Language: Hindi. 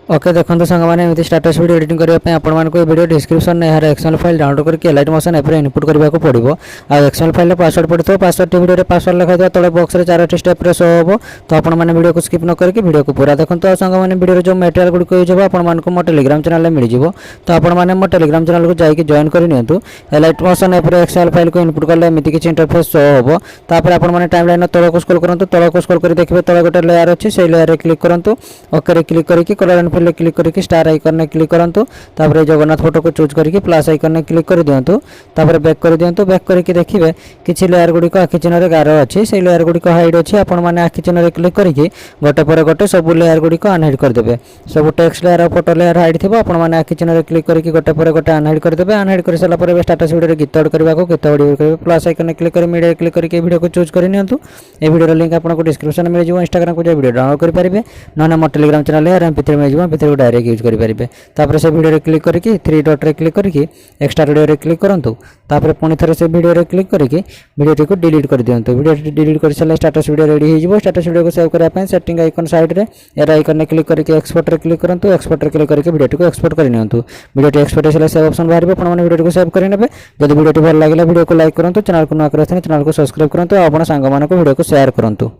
ओके देखो सांग मैंने स्टाटस वीडियो एडिटिंग करने आपको वीडियो डिस्क्रिप्शन यार एक्सएल फाइल डाउनलोड करके लाइट मोशन एप इनपुट करने को पड़ो आ एक्सएल फाइल पासवर्ड पड़ता है पासवर्ड वीडियो पासवर्ड लिखा तले बॉक्स में 4टी स्टेप शो हम तो आपने वीडियो को स्किप न करके वीडियो को पूरा देखो तो सांग मैंने वीडियो जो मटेरियल गुड़िक यूज हो आपको मो टेलीग्राम चैनल मिल जाए तो आपने मो टेलीग्राम चैनल को जाकि जॉइन करनी light motion app XL file को इनपुट कले एमती किसी इंटरफेस शो हम तापर आपने टाइम लाइन तल को स्क्रॉल करूँ तल को स्क्रॉल कर देखिए तले गोटे लेयर अच्छी से लेयर क्लिक करूँ ओके क्लिक करके कलर एंड फिल क्लिक करके स्टार आइकन ने क्लिक करंतु तापर जगन्नाथ फोटो को चूज करके प्लस आइकन ने क्लिक कर दियंतु तापर बैक कर दियंतु बैक करके देखिबे किछि लेयर गुडी को आखि चिन्ह रे गारो अछि से लेयर गुडी को हाइड अछि आपण माने आखि चिन्ह रे क्लिक करके गोटे पर गोटे सब लेयर गुडी को अनहाइड कर देबे सब टेक्स्ट लेयर और फोटो लेयर हाइड थिबो आपण माने आखि चिन्ह रे क्लिक करके गोटे पर गोटे अनहाइड कर देबे अनहाइड कर सला पर स्टेटस वीडियो रे गीत ऐड करबा को गीत वीडियो करबे प्लस आइकन ने क्लिक कर मीडिया क्लिक करके वीडियो को चूज कर नियंतु ए वीडियो रो लिंक आपन को डिस्क्रिप्शन में मिल जिवो इंस्टाग्राम को जे वीडियो डाउनलोड कर परिबे न मो टेलीग्राम चैनल है एमपी3 में जिवो एमपी3 को डायरेक्ट यूज कर परिबे तापर से वीडियो रे क्लिक करके 3 डॉट रे क्लिक करके एक्स्ट्रा वीडियो रे क्लिक करंतु तापर पुणी थरे से वीडियो रे क्लिक करके वीडियो को डिलीट कर दियंतु वीडियो डिलीट कर सले स्टेटस वीडियो रेडी हो जिवो स्टेटस वीडियो को सेव करया पय सेटिंग आइकन साइड रे एरा आइकन ने क्लिक करके एक्सपोर्ट रे क्लिक करंतु एक्सपोर्ट रे क्लिक करके वीडियो को एक्सपोर्ट कर नियंतु वीडियो एक्सपोर्ट सले सेव ऑप्शन बाहर आपण माने वीडियो को सेव कर नेबे जदि वीडियो भल लागला वीडियो को लाइक करंतु चैनल को न करथने चैनल को सब्सक्राइब करंतु आ आपण संग मानको वीडियो को शेयर करंतु।